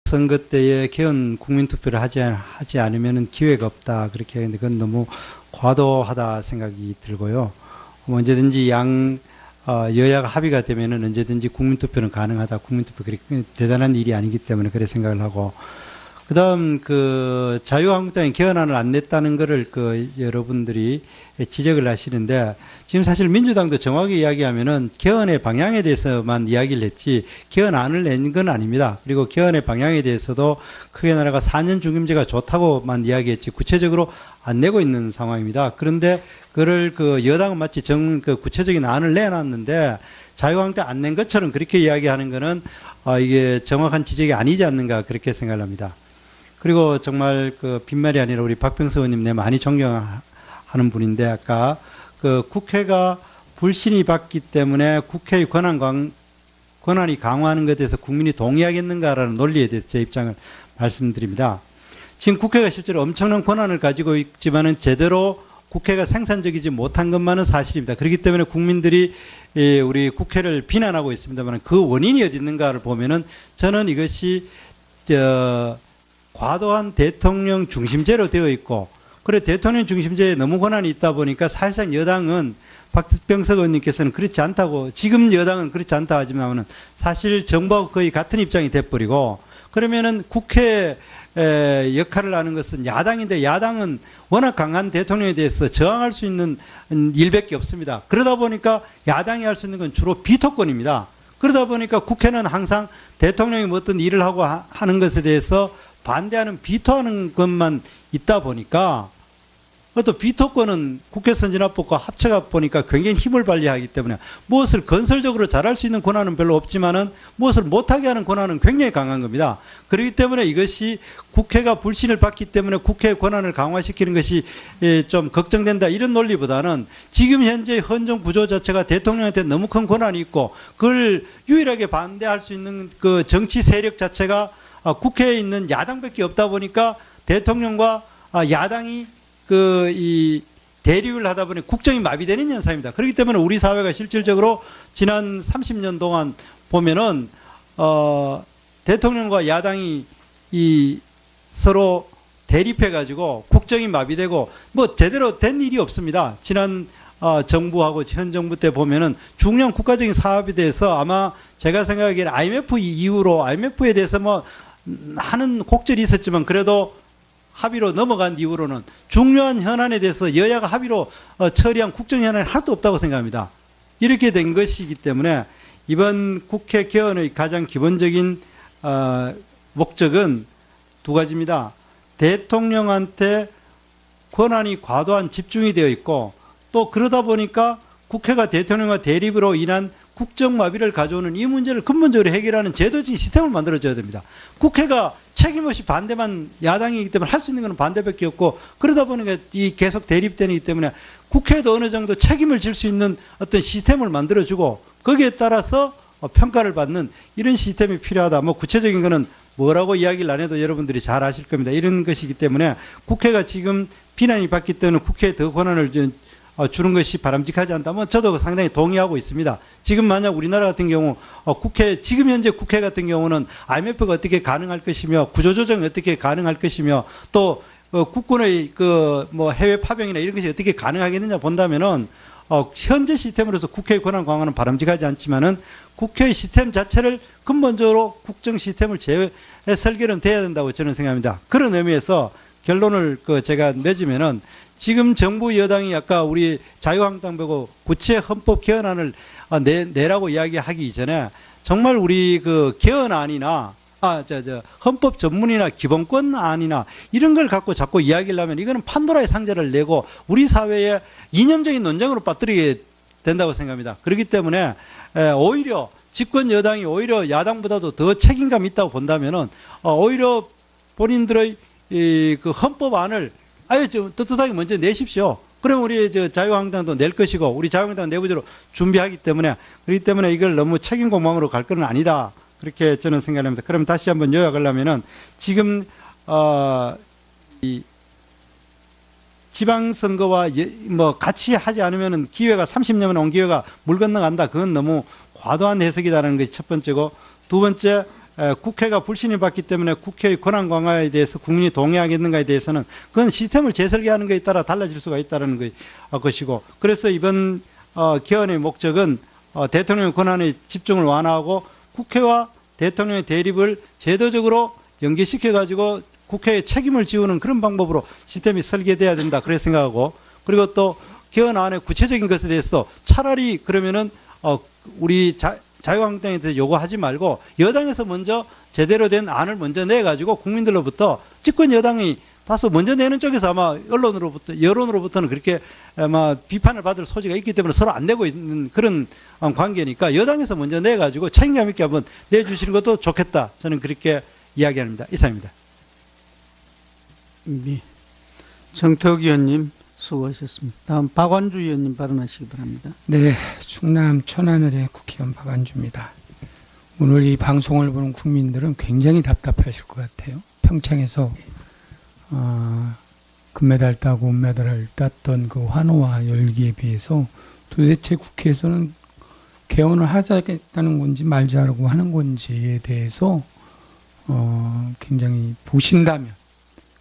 선거 때에 개헌 국민투표를 하지 않으면 기회가 없다. 그렇게 하는데 그건 너무 과도하다 생각이 들고요. 언제든지 여야가 합의가 되면은 언제든지 국민투표는 가능하다. 국민투표 그렇게 대단한 일이 아니기 때문에 그래 생각을 하고. 그 다음, 자유한국당이 개헌안을 안 냈다는 거를 여러분들이 지적을 하시는데, 지금 사실 민주당도 정확히 이야기하면은 개헌의 방향에 대해서만 이야기를 했지, 개헌안을 낸 건 아닙니다. 그리고 개헌의 방향에 대해서도 크게 나라가 4년 중임제가 좋다고만 이야기했지, 구체적으로 안 내고 있는 상황입니다. 그런데 그를 여당은 마치 구체적인 안을 내놨는데, 자유한국당 안 낸 것처럼 그렇게 이야기하는 거는, 이게 정확한 지적이 아니지 않는가, 그렇게 생각을 합니다. 그리고 정말 빈말이 아니라 우리 박병서 의원님 내 많이 존경하는 분인데, 아까 국회가 불신이 받기 때문에 국회의 권한이 강화하는 것에 대해서 국민이 동의하겠는가라는 논리에 대해서 제 입장을 말씀드립니다. 지금 국회가 실제로 엄청난 권한을 가지고 있지만은 제대로 국회가 생산적이지 못한 것만은 사실입니다. 그렇기 때문에 국민들이 우리 국회를 비난하고 있습니다만 그 원인이 어디 있는가를 보면은 저는 이것이 과도한 대통령 중심제로 되어 있고, 그래 대통령 중심제에 너무 권한이 있다 보니까 사실상 여당은 박병석 의원님께서는 그렇지 않다고, 지금 여당은 그렇지 않다 하지만은 사실 정부하고 거의 같은 입장이 돼버리고, 그러면은 국회 역할을 하는 것은 야당인데 야당은 워낙 강한 대통령에 대해서 저항할 수 있는 일밖에 없습니다. 그러다 보니까 야당이 할 수 있는 건 주로 비토권입니다. 그러다 보니까 국회는 항상 대통령이 어떤 일을 하고 하는 것에 대해서 반대하는, 비토하는 것만 있다 보니까, 또 비토권은 국회 선진화법과 합쳐가 보니까 굉장히 힘을 발휘하기 때문에 무엇을 건설적으로 잘할 수 있는 권한은 별로 없지만은 무엇을 못하게 하는 권한은 굉장히 강한 겁니다. 그렇기 때문에 이것이 국회가 불신을 받기 때문에 국회의 권한을 강화시키는 것이 좀 걱정된다, 이런 논리보다는 지금 현재 헌정 구조 자체가 대통령한테 너무 큰 권한이 있고 그걸 유일하게 반대할 수 있는 그 정치 세력 자체가 국회에 있는 야당밖에 없다 보니까 대통령과 야당이 이 대립을 하다 보니 국정이 마비되는 현상입니다. 그렇기 때문에 우리 사회가 실질적으로 지난 30년 동안 보면은 대통령과 야당이 서로 대립해가지고 국정이 마비되고 뭐 제대로 된 일이 없습니다. 지난 정부하고 현 정부 때 보면은 중요한 국가적인 사업에 대해서 아마 제가 생각하기에는 IMF 이후로 IMF에 대해서 뭐 하는 곡절이 있었지만 그래도 합의로 넘어간 이후로는 중요한 현안에 대해서 여야가 합의로 처리한 국정 현안이 하나도 없다고 생각합니다. 이렇게 된 것이기 때문에 이번 국회 개헌의 가장 기본적인 목적은 두 가지입니다. 대통령한테 권한이 과도한 집중이 되어 있고, 또 그러다 보니까 국회가 대통령과 대립으로 인한 국정마비를 가져오는 이 문제를 근본적으로 해결하는 제도적인 시스템을 만들어줘야 됩니다. 국회가 책임없이 반대만 야당이기 때문에 할 수 있는 것은 반대밖에 없고, 그러다 보니까 계속 대립되기 때문에 국회에도 어느 정도 책임을 질 수 있는 어떤 시스템을 만들어주고 거기에 따라서 평가를 받는 이런 시스템이 필요하다. 뭐 구체적인 거는 뭐라고 이야기를 안 해도 여러분들이 잘 아실 겁니다. 이런 것이기 때문에 국회가 지금 비난이 받기 때문에 국회에 더 권한을 주는 것이 바람직하지 않다. 뭐 저도 상당히 동의하고 있습니다. 지금 만약 우리나라 같은 경우 지금 현재 국회 같은 경우는 IMF가 어떻게 가능할 것이며 구조조정이 어떻게 가능할 것이며 또 국군의 뭐 해외 파병이나 이런 것이 어떻게 가능하겠느냐 본다면은 현재 시스템으로서 국회의 권한 강화는 바람직하지 않지만은 국회의 시스템 자체를 근본적으로 국정 시스템을 설계는 돼야 된다고 저는 생각합니다. 그런 의미에서 결론을 제가 내주면은 지금 정부 여당이 아까 우리 자유한국당 보고 구체 헌법 개헌안을 내라고 이야기하기 이전에 정말 우리 개헌안이나 헌법 전문이나 기본권안이나 이런 걸 갖고 자꾸 이야기를 하면 이거는 판도라의 상자를 내고 우리 사회에 이념적인 논쟁으로 빠뜨리게 된다고 생각합니다. 그렇기 때문에 오히려 집권 여당이 오히려 야당보다도 더 책임감 있다고 본다면은 오히려 본인들의 그 헌법안을 아예 좀 떳떳하게 먼저 내십시오. 그러면 우리 자유한국당도 낼 것이고 우리 자유한국당 내부적으로 준비하기 때문에, 그렇기 때문에 이걸 너무 책임 공방으로 갈 건 아니다. 그렇게 저는 생각합니다. 그럼 다시 한번 요약을 하면은 지금 이 지방선거와 뭐 같이 하지 않으면은 기회가 30년만 온 기회가 물 건너간다. 그건 너무 과도한 해석이다라는 것이 첫 번째고, 두 번째 국회가 불신을 받기 때문에 국회의 권한 강화에 대해서 국민이 동의하겠는가에 대해서는 그건 시스템을 재설계하는 것에 따라 달라질 수가 있다는 것이고, 그래서 이번 개헌의 목적은 대통령의 권한의 집중을 완화하고 국회와 대통령의 대립을 제도적으로 연계시켜가지고 국회의 책임을 지우는 그런 방법으로 시스템이 설계돼야 된다, 그렇게 생각하고, 그리고 또 개헌안의 구체적인 것에 대해서도 차라리 그러면은 우리 자유한국당에 요구하지 말고 여당에서 먼저 제대로 된 안을 먼저 내가지고 국민들로부터, 집권 여당이 다소 먼저 내는 쪽에서 아마 여론으로부터는 그렇게 아마 비판을 받을 소지가 있기 때문에 서로 안 내고 있는 그런 관계니까 여당에서 먼저 내가지고 책임감 있게 한번 내주시는 것도 좋겠다, 저는 그렇게 이야기합니다. 이상입니다. 네. 정태욱 의원님 수고하셨습니다. 다음 박완주 의원님 발언하시기 바랍니다. 네, 충남 천안을의 국회의원 박완주입니다. 오늘 이 방송을 보는 국민들은 굉장히 답답하실 것 같아요. 평창에서 금메달 따고 은메달을 땄던 그 환호와 열기에 비해서 도대체 국회에서는 개헌을 하자겠다는 건지 말자라고 하는 건지에 대해서 굉장히 보신다면,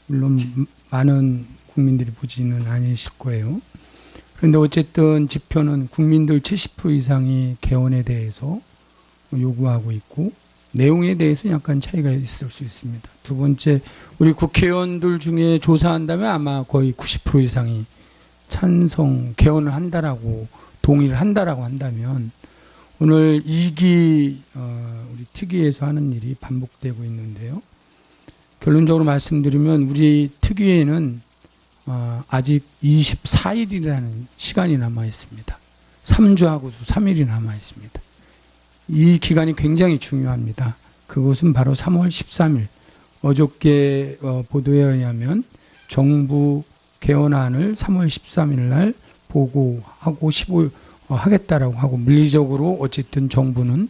물론 많은 국민들이 보지는 않으실 거예요. 그런데 어쨌든 지표는 국민들 70% 이상이 개헌에 대해서 요구하고 있고, 내용에 대해서 약간 차이가 있을 수 있습니다. 두 번째, 우리 국회의원들 중에 조사한다면 아마 거의 90% 이상이 찬성, 개헌을 한다라고, 동의를 한다라고 한다면, 오늘 2기 우리 특위에서 하는 일이 반복되고 있는데요. 결론적으로 말씀드리면 우리 특위에는 아직 24일이라는 시간이 남아 있습니다. 3주하고도 3일이 남아 있습니다. 이 기간이 굉장히 중요합니다. 그것은 바로 3월 13일 어저께 보도에 의하면 정부 개헌안을 3월 13일 날 보고하고 15일 하겠다라고 하고, 물리적으로 어쨌든 정부는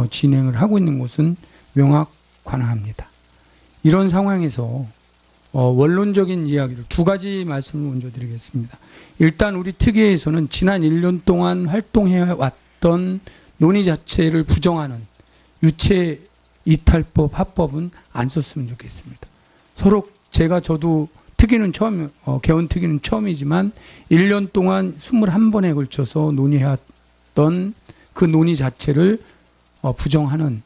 진행을 하고 있는 것은 명확관합니다. 이런 상황에서 원론적인 이야기를 두 가지 말씀을 먼저 드리겠습니다. 일단 우리 특위에서는 지난 1년 동안 활동해왔던 논의 자체를 부정하는 유체 이탈법, 합법은 안 썼으면 좋겠습니다. 서로 저도 특위는 개헌 특위는 처음이지만 1년 동안 21번에 걸쳐서 논의해왔던 그 논의 자체를 부정하는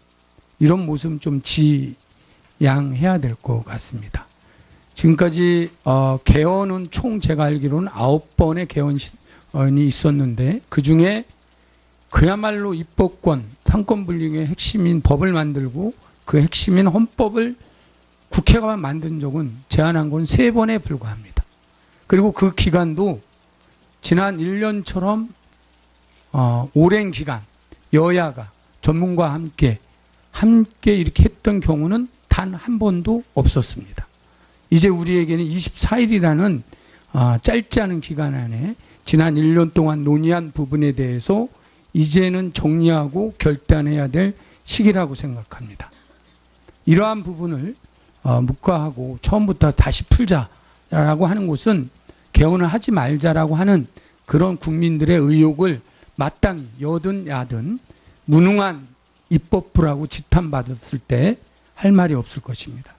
이런 모습은 좀 지양해야 될 것 같습니다. 지금까지 개헌은 총 제가 알기로는 9번의 개헌이 있었는데, 그중에 그야말로 입법권, 상권분립의 핵심인 법을 만들고 그 핵심인 헌법을 국회가 만든 적은 제안한 건 3번에 불과합니다. 그리고 그 기간도 지난 1년처럼 오랜 기간 여야가 전문가와 함께 이렇게 했던 경우는 단 한 번도 없었습니다. 이제 우리에게는 24일이라는 짧지 않은 기간 안에 지난 1년 동안 논의한 부분에 대해서 이제는 정리하고 결단해야 될 시기라고 생각합니다. 이러한 부분을 묵과하고 처음부터 다시 풀자라고 하는 것은 개헌을 하지 말자라고 하는 그런 국민들의 의욕을 마땅히 여든 야든 무능한 입법부라고 지탄받았을 때 할 말이 없을 것입니다.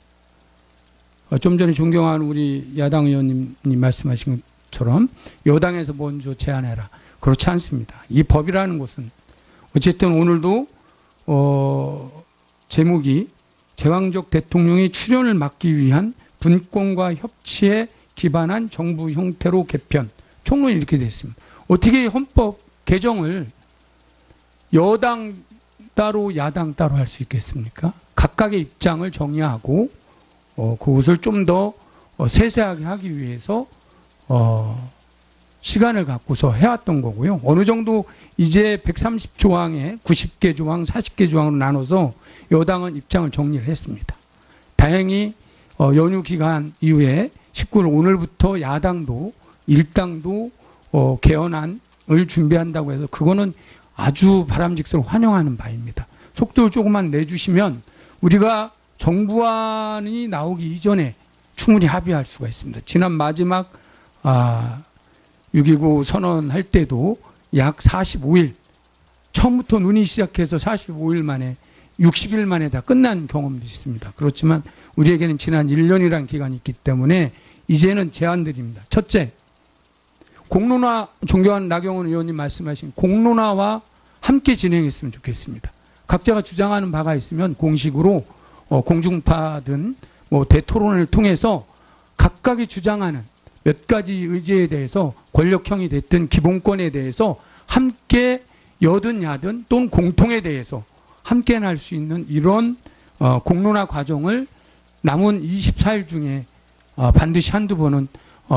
좀 전에 존경하는 우리 야당 의원님이 말씀하신 것처럼 여당에서 먼저 제안해라. 그렇지 않습니다. 이 법이라는 것은 어쨌든 오늘도 제목이 제왕적 대통령의 출현을 막기 위한 분권과 협치에 기반한 정부 형태로 개편, 총론이 이렇게 되어 있습니다. 어떻게 헌법 개정을 여당 따로 야당 따로 할 수 있겠습니까? 각각의 입장을 정리하고 그것을 좀 더 세세하게 하기 위해서 시간을 갖고서 해왔던 거고요. 어느 정도 이제 130조항에 90개 조항, 40개 조항으로 나눠서 여당은 입장을 정리를 했습니다. 다행히 연휴 기간 이후에 19일 오늘부터 야당도 일당도 개헌안을 준비한다고 해서 그거는 아주 바람직스러워 환영하는 바입니다. 속도를 조금만 내주시면 우리가 정부안이 나오기 이전에 충분히 합의할 수가 있습니다. 지난 마지막 6.29 선언할 때도 약 45일, 처음부터 논의 시작해서 45일 만에 60일 만에 다 끝난 경험도 있습니다. 그렇지만 우리에게는 지난 1년이라는 기간이 있기 때문에 이제는 제안드립니다. 첫째, 공론화, 존경하는 나경원 의원님 말씀하신 공론화와 함께 진행했으면 좋겠습니다. 각자가 주장하는 바가 있으면 공식으로 공중파든 뭐 대토론을 통해서 각각이 주장하는 몇 가지 의제에 대해서 권력형이 됐든 기본권에 대해서 함께 여든 야든 또는 공통에 대해서 함께 할 수 있는 이런 공론화 과정을 남은 24일 중에 반드시 한두 번은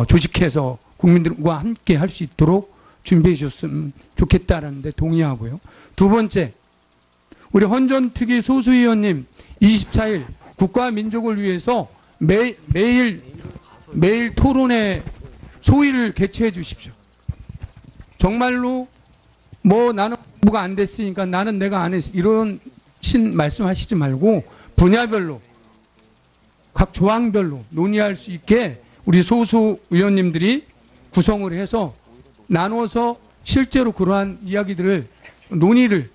조직해서 국민들과 함께 할 수 있도록 준비해 주셨으면 좋겠다라는 데 동의하고요. 두 번째, 우리 헌전특위 소수위원님 24일 국가와 민족을 위해서 매일 토론회 소위를 개최해 주십시오. 정말로 뭐 나는 공부가 안 됐으니까 나는 내가 안 했어 이런 말씀하시지 말고 분야별로 각 조항별로 논의할 수 있게 우리 소수 의원님들이 구성을 해서 나눠서 실제로 그러한 이야기들을 논의를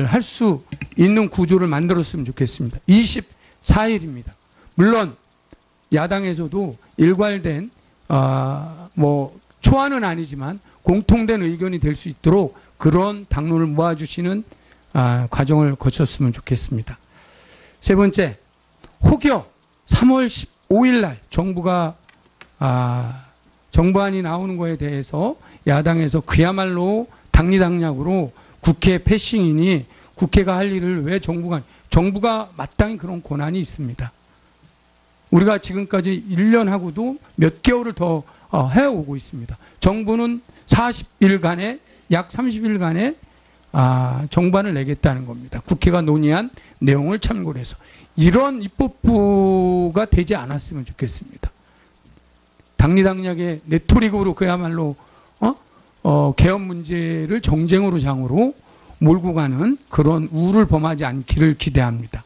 할 수 있는 구조를 만들었으면 좋겠습니다. 24일입니다. 물론 야당에서도 일괄된 뭐 초안은 아니지만 공통된 의견이 될 수 있도록 그런 당론을 모아주시는 과정을 거쳤으면 좋겠습니다. 세 번째, 혹여 3월 15일 날 정부가 정부안이 나오는 거에 대해서 야당에서 그야말로 당리당략으로 국회 패싱이니 국회가 할 일을 왜 정부가 마땅히 그런 권한이 있습니다. 우리가 지금까지 1년하고도 몇 개월을 더 해오고 있습니다. 정부는 40일간에 약 30일간의 정반을 내겠다는 겁니다. 국회가 논의한 내용을 참고로 해서 이런 입법부가 되지 않았으면 좋겠습니다. 당리당략의 레토릭으로 그야말로 개헌 문제를 정쟁으로 장으로 몰고 가는 그런 우를 범하지 않기를 기대합니다.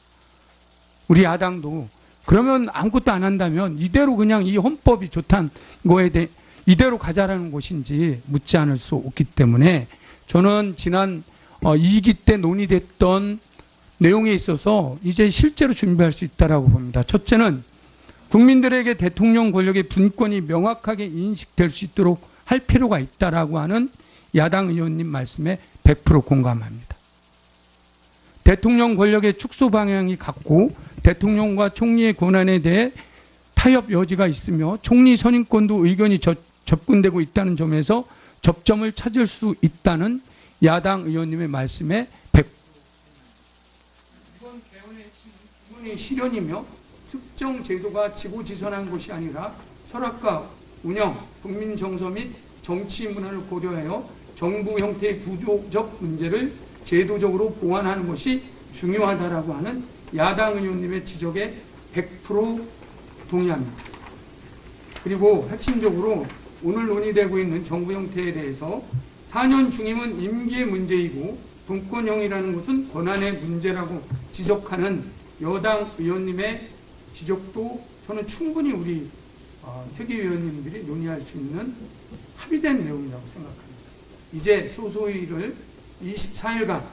우리 야당도 그러면 아무것도 안 한다면 이대로 그냥 이 헌법이 좋다는 거에 대해 이대로 가자라는 것인지 묻지 않을 수 없기 때문에 저는 지난 2기 때 논의됐던 내용에 있어서 이제 실제로 준비할 수 있다라고 봅니다. 첫째는 국민들에게 대통령 권력의 분권이 명확하게 인식될 수 있도록 할 필요가 있다라고 하는 야당 의원님 말씀에 100% 공감합니다. 대통령 권력의 축소 방향이 같고 대통령과 총리의 권한에 대해 타협 여지가 있으며 총리 선임권도 의견이 접근되고 있다는 점에서 접점을 찾을 수 있다는 야당 의원님의 말씀에 100%. 이번 개헌의 기본의 실현이며 특정 제도가 지고지선한 것이 아니라 철학과 운영, 국민 정서 및 정치 문화를 고려하여 정부 형태의 구조적 문제를 제도적으로 보완하는 것이 중요하다라고 하는 야당 의원님의 지적에 100% 동의합니다. 그리고 핵심적으로 오늘 논의되고 있는 정부 형태에 대해서 4년 중임은 임기의 문제이고 분권형이라는 것은 권한의 문제라고 지적하는 여당 의원님의 지적도 저는 충분히 우리 특위위원님들이 논의할 수 있는 합의된 내용이라고 생각합니다. 이제 소소위를 24일간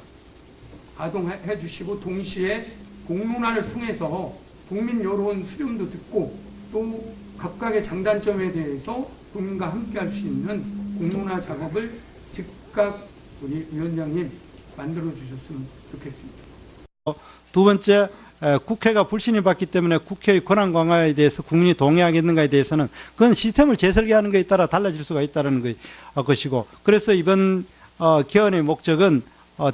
가동해 주시고 동시에 공론화를 통해서 국민 여론 수렴도 듣고 또 각각의 장단점에 대해서 국민과 함께 할 수 있는 공론화 작업을 즉각 우리 위원장님 만들어 주셨으면 좋겠습니다. 두 번째, 국회가 불신을 받기 때문에 국회의 권한 강화에 대해서 국민이 동의하겠는가에 대해서는 그건 시스템을 재설계하는 것에 따라 달라질 수가 있다는 것이고, 그래서 이번 개헌의 목적은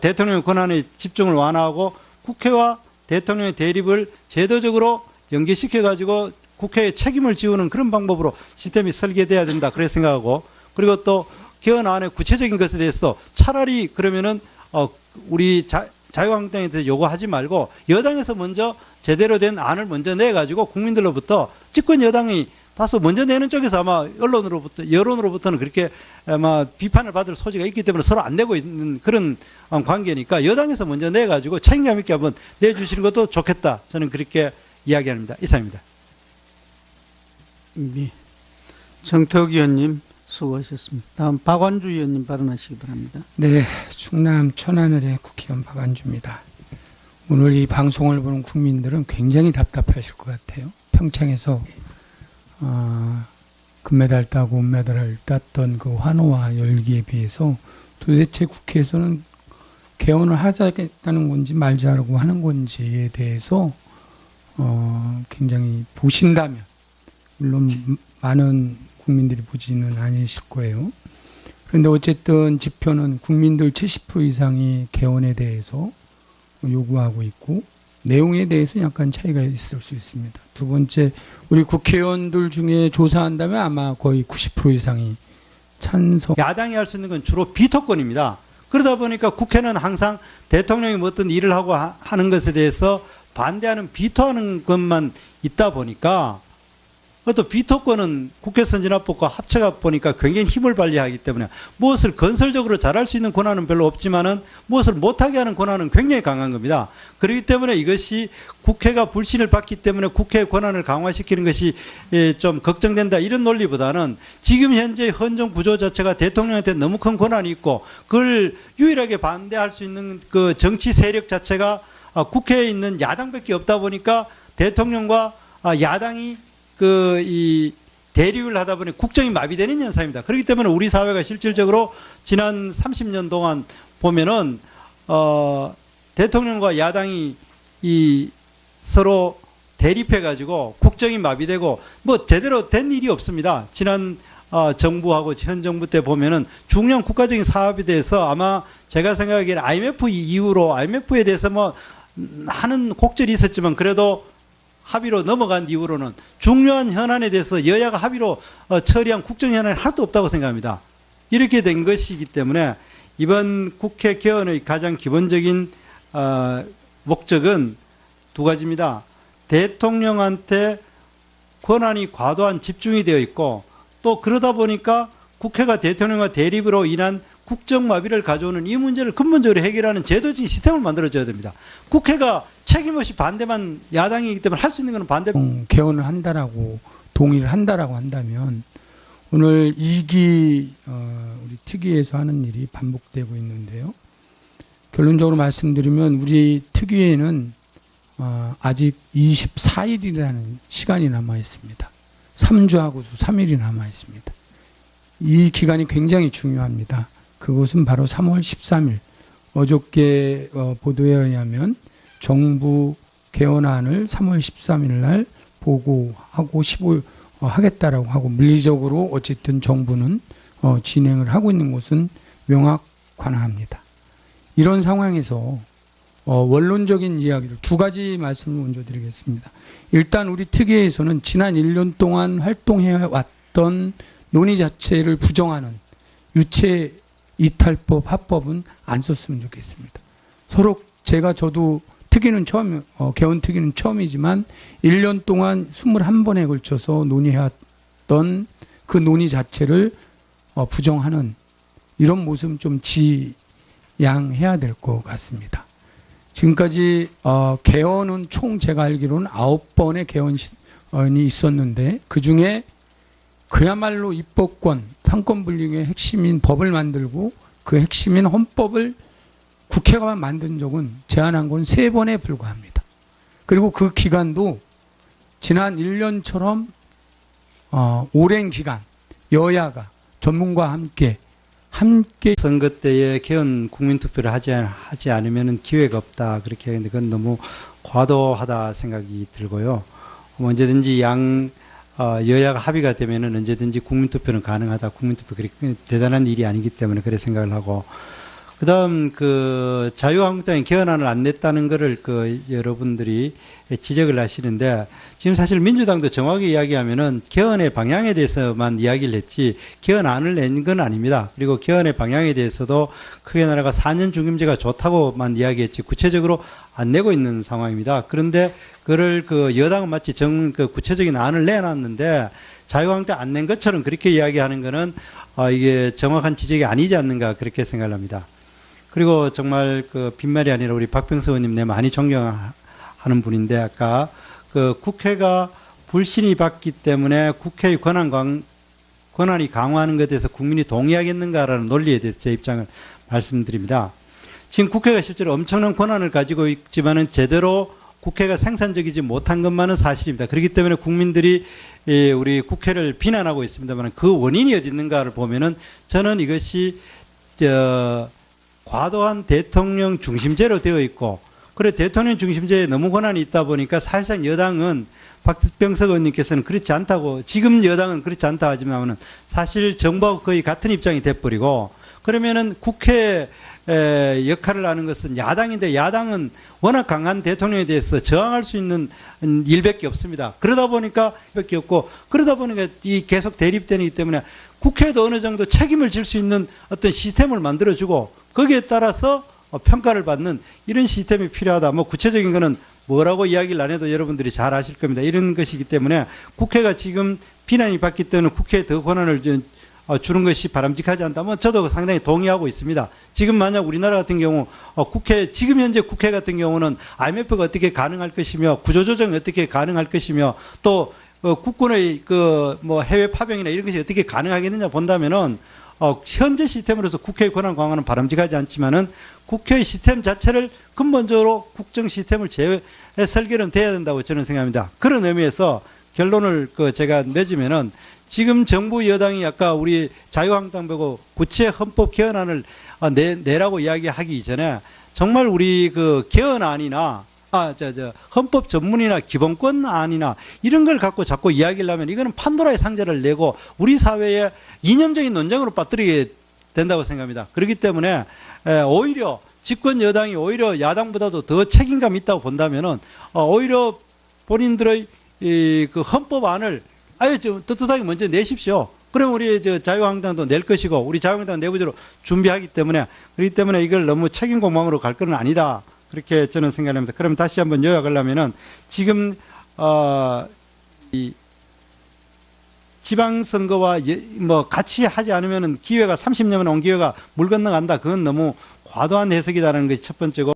대통령의 권한의 집중을 완화하고 국회와 대통령의 대립을 제도적으로 연계시켜가지고 국회에 책임을 지우는 그런 방법으로 시스템이 설계돼야 된다, 그렇게 생각하고, 그리고 또 개헌안의 구체적인 것에 대해서 차라리 그러면은 우리 자유한국당에 요구하지 말고 여당에서 먼저 제대로 된 안을 먼저 내가지고 국민들로부터 집권 여당이 다소 먼저 내는 쪽에서 아마 여론으로부터는 그렇게 아마 비판을 받을 소지가 있기 때문에 서로 안 내고 있는 그런 관계니까 여당에서 먼저 내가지고 책임감 있게 한번 내주시는 것도 좋겠다. 저는 그렇게 이야기합니다. 이상입니다. 네. 정태욱 의원님 수고하셨습니다. 다음 박완주 의원님 발언하시기 바랍니다. 네, 충남 천안을의 국회의원 박완주입니다. 오늘 이 방송을 보는 국민들은 굉장히 답답하실 것 같아요. 평창에서 금메달 따고 은메달을 땄던 그 환호와 열기에 비해서 도대체 국회에서는 개헌을 하자겠다는 건지 말자라고 하는 건지에 대해서 굉장히 보신다면, 물론 많은 국민들이 보지는 않으실 거예요. 그런데 어쨌든 지표는 국민들 70% 이상이 개헌에 대해서 요구하고 있고, 내용에 대해서 약간 차이가 있을 수 있습니다. 두 번째, 우리 국회의원들 중에 조사한다면 아마 거의 90% 이상이 찬성. 야당이 할 수 있는 건 주로 비토권입니다. 그러다 보니까 국회는 항상 대통령이 뭐 어떤 일을 하고 하는 것에 대해서 반대하는 비토하는 것만 있다 보니까, 또 비토권은 국회 선진화법과 합쳐가 보니까 굉장히 힘을 발휘하기 때문에 무엇을 건설적으로 잘할 수 있는 권한은 별로 없지만은 무엇을 못하게 하는 권한은 굉장히 강한 겁니다. 그렇기 때문에 이것이 국회가 불신을 받기 때문에 국회의 권한을 강화시키는 것이 좀 걱정된다, 이런 논리보다는 지금 현재 헌정 구조 자체가 대통령한테 너무 큰 권한이 있고 그걸 유일하게 반대할 수 있는 그 정치 세력 자체가 국회에 있는 야당밖에 없다 보니까 대통령과 야당이 이 대립을 하다 보니 국정이 마비되는 현상입니다. 그렇기 때문에 우리 사회가 실질적으로 지난 30년 동안 보면은 대통령과 야당이 서로 대립해 가지고 국정이 마비되고 뭐 제대로 된 일이 없습니다. 지난 정부하고 현 정부 때 보면은 중요한 국가적인 사업에 대해서 아마 제가 생각하기에는 IMF 이후로 IMF에 대해서 뭐 하는 곡절이 있었지만 그래도 합의로 넘어간 이후로는 중요한 현안에 대해서 여야가 합의로 처리한 국정 현안이 하나도 없다고 생각합니다. 이렇게 된 것이기 때문에 이번 국회 개헌의 가장 기본적인 목적은 두 가지입니다. 대통령한테 권한이 과도한 집중이 되어 있고, 또 그러다 보니까 국회가 대통령과 대립으로 인한 국정마비를 가져오는 이 문제를 근본적으로 해결하는 제도적인 시스템을 만들어줘야 됩니다. 국회가 책임없이 반대만 야당이기 때문에 할 수 있는 것은 반대. 개헌을 한다라고 동의를 한다라고 한다면 오늘 2기 우리 특위에서 하는 일이 반복되고 있는데요. 결론적으로 말씀드리면 우리 특위에는 아직 24일이라는 시간이 남아 있습니다. 3주하고도 3일이 남아 있습니다. 이 기간이 굉장히 중요합니다. 그것은 바로 3월 13일 어저께 보도에 의하면 정부 개헌안을 3월 13일 날 보고하고 하겠다라고 하고, 물리적으로 어쨌든 정부는 진행을 하고 있는 것은 명확관합니다. 이런 상황에서 원론적인 이야기를 두 가지 말씀을 먼저 드리겠습니다. 일단 우리 특위에서는 지난 1년 동안 활동해왔던 논의 자체를 부정하는 유체 이탈법, 합법은 안 썼으면 좋겠습니다. 서로 저도 특위는 개헌 특위는 처음이지만 1년 동안 21번에 걸쳐서 논의해왔던 그 논의 자체를 부정하는 이런 모습은 좀 지양해야 될 것 같습니다. 지금까지 개헌은 총 제가 알기로는 9번의 개헌이 있었는데 그중에 그야말로 입법권, 상권 분립의 핵심인 법을 만들고 그 핵심인 헌법을 국회가 만든 적은 제안한 건 3번에 불과합니다. 그리고 그 기간도 지난 1년처럼 오랜 기간 여야가 전문가와 함께 선거 때에 개헌 국민투표를 하지 않으면 기회가 없다, 그렇게 하는데 그건 너무 과도하다 생각이 들고요. 언제든지 여야가 합의가 되면은 언제든지 국민투표는 가능하다. 국민투표 그렇게 대단한 일이 아니기 때문에 그래 생각을 하고, 그다음 자유한국당이 개헌안을 안 냈다는 거를 여러분들이 지적을 하시는데, 지금 사실 민주당도 정확히 이야기하면은 개헌의 방향에 대해서만 이야기를 했지 개헌안을 낸 건 아닙니다. 그리고 개헌의 방향에 대해서도 크게 나라가 4년 중임제가 좋다고만 이야기했지 구체적으로 안 내고 있는 상황입니다. 그런데 그를 여당은 마치 구체적인 안을 내놨는데 자유한국당 안 낸 것처럼 그렇게 이야기하는 거는 이게 정확한 지적이 아니지 않는가, 그렇게 생각을 합니다. 그리고 정말 빈말이 아니라 우리 박병서 의원님 내 많이 존경하는 분인데, 아까 국회가 불신이 받기 때문에 국회의 권한이 강화하는 것에 대해서 국민이 동의하겠는가라는 논리에 대해서 제 입장을 말씀드립니다. 지금 국회가 실제로 엄청난 권한을 가지고 있지만은 제대로 국회가 생산적이지 못한 것만은 사실입니다. 그렇기 때문에 국민들이 우리 국회를 비난하고 있습니다만 그 원인이 어디 있는가를 보면은 저는 이것이 과도한 대통령 중심제로 되어 있고, 그래 대통령 중심제에 너무 권한이 있다 보니까 사실상 여당은 박병석 의원님께서는 그렇지 않다고, 지금 여당은 그렇지 않다 하지만은 사실 정부하고 거의 같은 입장이 돼버리고, 그러면은 국회 역할을 하는 것은 야당인데 야당은 워낙 강한 대통령에 대해서 저항할 수 있는 일밖에 없습니다. 그러다 보니까 밖에 없고, 그러다 보니까 이 계속 대립되기 때문에 국회도 어느 정도 책임을 질 수 있는 어떤 시스템을 만들어주고 거기에 따라서 평가를 받는 이런 시스템이 필요하다. 뭐 구체적인 거는 뭐라고 이야기를 안 해도 여러분들이 잘 아실 겁니다. 이런 것이기 때문에 국회가 지금 비난이 받기 때문에 국회에 더 권한을 주는 것이 바람직하지 않다. 뭐 저도 상당히 동의하고 있습니다. 지금 만약 우리나라 같은 경우 지금 현재 국회 같은 경우는 IMF가 어떻게 가능할 것이며 구조조정이 어떻게 가능할 것이며 또 국군의 뭐 해외 파병이나 이런 것이 어떻게 가능하겠느냐 본다면은 현재 시스템으로서 국회의 권한 강화는 바람직하지 않지만은 국회의 시스템 자체를 근본적으로 국정 시스템을 설계는 돼야 된다고 저는 생각합니다. 그런 의미에서 결론을 제가 맺으면은 지금 정부 여당이 아까 우리 자유한국당 보고 구체 헌법 개헌안을 내라고 이야기하기 이전에 정말 우리 개헌안이나 헌법 전문이나 기본권안이나 이런 걸 갖고 자꾸 이야기를 하면 이거는 판도라의 상자를 내고 우리 사회에 이념적인 논쟁으로 빠뜨리게 된다고 생각합니다. 그렇기 때문에 오히려 집권 여당이 오히려 야당보다도 더 책임감 있다고 본다면은 오히려 본인들의 그 헌법안을 아예 좀 떳떳하게 먼저 내십시오. 그러면 우리 자유한국당도 낼 것이고 우리 자유한국당 내부적으로 준비하기 때문에, 그렇기 때문에 이걸 너무 책임 공방으로 갈 건 아니다. 그렇게 저는 생각합니다. 그럼 다시 한번 요약하려면은 지금 이 지방선거와 뭐 같이 하지 않으면은 기회가 30년만 온 기회가 물 건너간다. 그건 너무 과도한 해석이다라는 것이 첫 번째고.